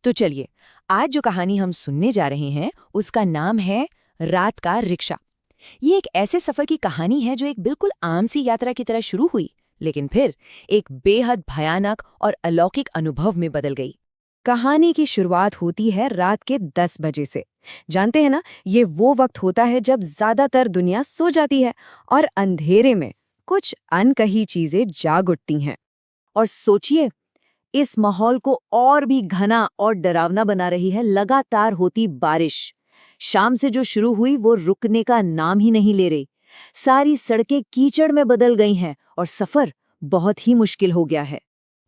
तो चलिए, आज जो कहानी हम सुनने जा रहे हैं उसका नाम है रात का रिक्शा। ये एक ऐसे सफर की कहानी है जो एक बिल्कुल आम सी यात्रा की तरह शुरू हुई, लेकिन फिर एक बेहद भयानक और अलौकिक अनुभव में बदल गई। कहानी की शुरुआत होती है रात के 10 बजे से। जानते हैं ना, ये वो वक्त होता है जब ज्यादातर दुनिया सो जाती है और अंधेरे में कुछ अनकही चीजें जाग उठती हैं। और सोचिए, इस माहौल को और भी घना और डरावना बना रही है लगातार होती बारिश। शाम से जो शुरू हुई वो रुकने का नाम ही नहीं ले रही। सारी सड़कें कीचड़ में बदल गई हैं और सफर बहुत ही मुश्किल हो गया है।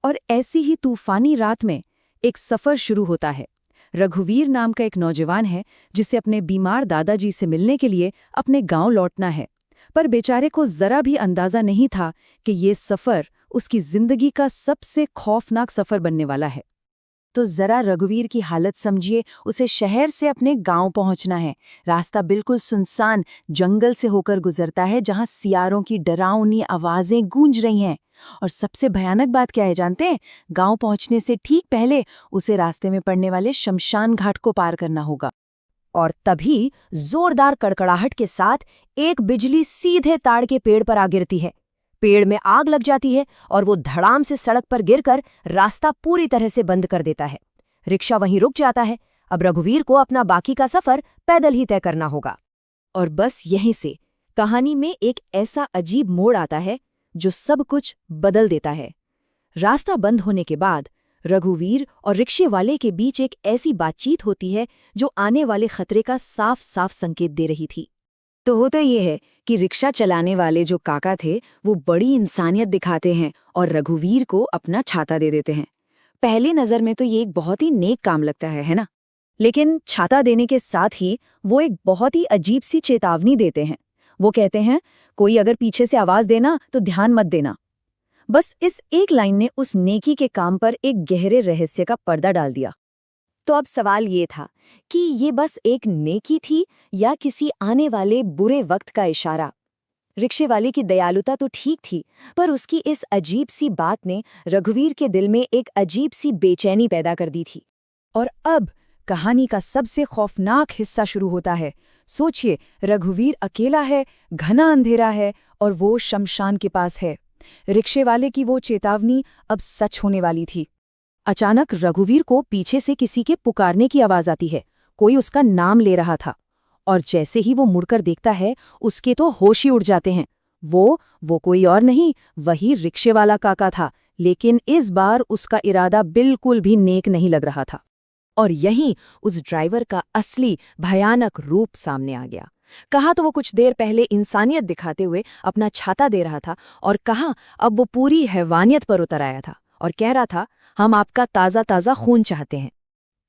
और ऐसी ही तूफानी रात में एक सफर शुरू होता है। रघुवीर नाम का एक नौजवान है जिसे अपने बीमार दादाजी से मिलने के लिए अपने गांव लौटना है। पर बेचारे को जरा भी अंदाजा नहीं था कि ये सफर उसकी जिंदगी का सबसे खौफनाक सफर बनने वाला है। तो जरा रघुवीर की हालत समझिए। उसे शहर से अपने गांव पहुंचना है। रास्ता बिल्कुल सुनसान जंगल से होकर गुजरता है, जहां सियारों की डरावनी आवाजें गूंज रही हैं। और सबसे भयानक बात क्या है जानते हैं? गांव पहुंचने से ठीक पहले उसे रास्ते में पड़ने वाले शमशान घाट को पार करना होगा। और तभी जोरदार कड़कड़ाहट के साथ एक बिजली सीधे ताड़ के पेड़ पर आ गिरती है। पेड़ में आग लग जाती है और वो धड़ाम से सड़क पर गिरकर रास्ता पूरी तरह से बंद कर देता है। रिक्शा वहीं रुक जाता है। अब रघुवीर को अपना बाकी का सफर पैदल ही तय करना होगा। और बस यहीं से कहानी में एक ऐसा अजीब मोड़ आता है जो सब कुछ बदल देता है। रास्ता बंद होने के बाद रघुवीर और रिक्शे वाले के बीच एक ऐसी बातचीत होती है जो आने वाले खतरे का साफ साफ संकेत दे रही थी। तो होता ये है कि रिक्शा चलाने वाले जो काका थे वो बड़ी इंसानियत दिखाते हैं और रघुवीर को अपना छाता दे देते हैं। पहली नज़र में तो ये एक बहुत ही नेक काम लगता है ना? लेकिन छाता देने के साथ ही वो एक बहुत ही अजीब सी चेतावनी देते हैं। वो कहते हैं, कोई अगर पीछे से आवाज देना तो ध्यान मत देना। बस इस एक लाइन ने उस नेकी के काम पर एक गहरे रहस्य का पर्दा डाल दिया। तो अब सवाल ये था कि ये बस एक नेकी थी या किसी आने वाले बुरे वक्त का इशारा। रिक्शे वाले की दयालुता तो ठीक थी, पर उसकी इस अजीब सी बात ने रघुवीर के दिल में एक अजीब सी बेचैनी पैदा कर दी थी। और अब कहानी का सबसे खौफनाक हिस्सा शुरू होता है। सोचिए, रघुवीर अकेला है, घना अंधेरा है और वो शमशान के पास है। रिक्शे वाले की वो चेतावनी अब सच होने वाली थी। अचानक रघुवीर को पीछे से किसी के पुकारने की आवाज आती है। कोई उसका नाम ले रहा था और जैसे ही वो मुड़कर देखता है, उसके तो होश ही उड़ जाते हैं। वो कोई और नहीं, वही रिक्शे वाला काका था। लेकिन इस बार उसका इरादा बिल्कुल भी नेक नहीं लग रहा था। और यहीं उस ड्राइवर का असली भयानक रूप सामने आ गया। कहा तो वो कुछ देर पहले इंसानियत दिखाते हुए अपना छाता दे रहा था, और कहा अब वो पूरी हैवानियत पर उतर आया था और कह रहा था, हम आपका ताज़ा ताज़ा खून चाहते हैं।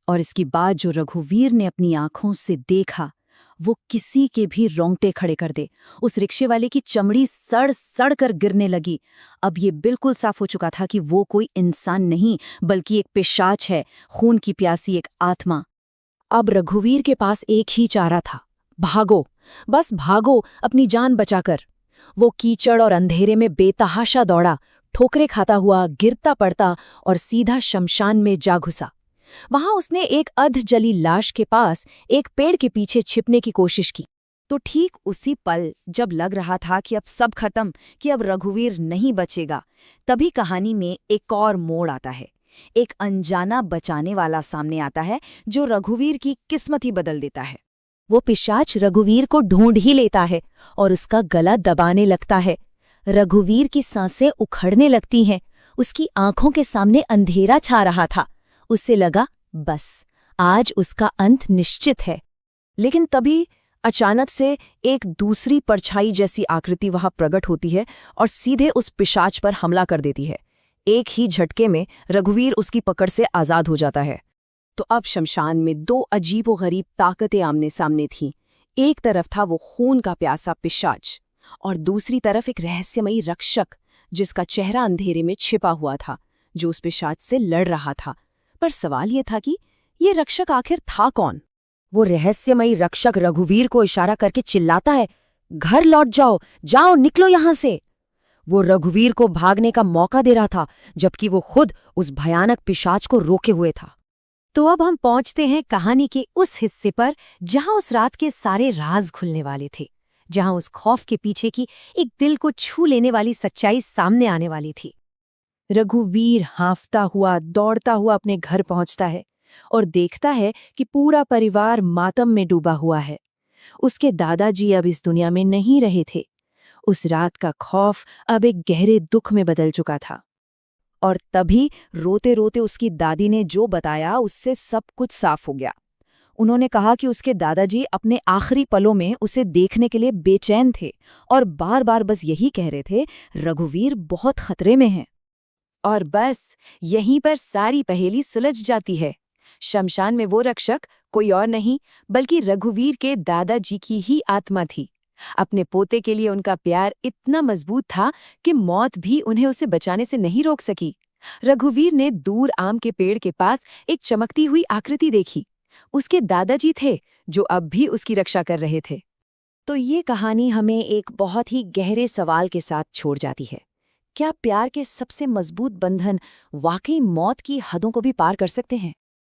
और इसकी बात जो रघुवीर ने अपनी आंखों से देखा, वो किसी के भी रोंगटे खड़े कर दे। उस रिक्शे वाले की चमड़ी सड़ सड़ कर गिरने लगी। अब ये बिल्कुल साफ हो चुका था कि वो कोई इंसान नहीं, बल्कि एक पिशाच है, खून की प्यासी एक आत्मा। अब रघुवीर के पास एक ही चारा था, भागो, बस भागो अपनी जान बचाकर। वो कीचड़ और अंधेरे में बेतहाशा दौड़ा, ठोकरे खाता हुआ, गिरता पड़ता और सीधा शमशान में जा घुसा। वहां उसने एक अध जली लाश के पास एक पेड़ के पीछे छिपने की कोशिश की। तो ठीक उसी पल जब लग रहा था कि अब सब खत्म, कि अब रघुवीर नहीं बचेगा, तभी कहानी में एक और मोड़ आता है। एक अनजाना बचाने वाला सामने आता है जो रघुवीर की किस्मत ही बदल देता है। वो पिशाच रघुवीर को ढूंढ ही लेता है और उसका गला दबाने लगता है। रघुवीर की सांसें उखड़ने लगती हैं। उसकी आंखों के सामने अंधेरा छा रहा था। उसे लगा, बस आज उसका अंत निश्चित है। लेकिन तभी अचानक से एक दूसरी परछाई जैसी आकृति वहां प्रकट होती है और सीधे उस पिशाच पर हमला कर देती है। एक ही झटके में रघुवीर उसकी पकड़ से आजाद हो जाता है। तो अब शमशान में दो अजीबोगरीब ताकतें आमने सामने थीं। एक तरफ था वो खून का प्यासा पिशाच और दूसरी तरफ एक रहस्यमयी रक्षक जिसका चेहरा अंधेरे में छिपा हुआ था, जो उस पिशाच से लड़ रहा था। पर सवाल ये था कि ये रक्षक आखिर था कौन? वो रहस्यमयी रक्षक रघुवीर को इशारा करके चिल्लाता है, घर लौट जाओ, जाओ, निकलो यहां से। वो रघुवीर को भागने का मौका दे रहा था, जबकि वो खुद उस भयानक पिशाच को रोके हुए था। तो अब हम पहुंचते हैं कहानी के उस हिस्से पर जहां उस रात के सारे राज खुलने वाले थे, जहां उस खौफ के पीछे की एक दिल को छू लेने वाली सच्चाई सामने आने वाली थी। रघुवीर हांफता हुआ दौड़ता हुआ अपने घर पहुंचता है और देखता है कि पूरा परिवार मातम में डूबा हुआ है। उसके दादाजी अब इस दुनिया में नहीं रहे थे। उस रात का खौफ अब एक गहरे दुख में बदल चुका था। और तभी रोते रोते उसकी दादी ने जो बताया उससे सब कुछ साफ हो गया। उन्होंने कहा कि उसके दादाजी अपने आखिरी पलों में उसे देखने के लिए बेचैन थे और बार बार बस यही कह रहे थे, रघुवीर बहुत खतरे में है। और बस यहीं पर सारी पहेली सुलझ जाती है। शमशान में वो रक्षक कोई और नहीं बल्कि रघुवीर के दादाजी की ही आत्मा थी। अपने पोते के लिए उनका प्यार इतना मजबूत था कि मौत भी उन्हें उसे बचाने से नहीं रोक सकी। रघुवीर ने दूर आम के पेड़ के पास एक चमकती हुई आकृति देखी। उसके दादाजी थे जो अब भी उसकी रक्षा कर रहे थे। तो ये कहानी हमें एक बहुत ही गहरे सवाल के साथ छोड़ जाती है। क्या प्यार के सबसे मजबूत बंधन वाकई मौत की हदों को भी पार कर सकते हैं?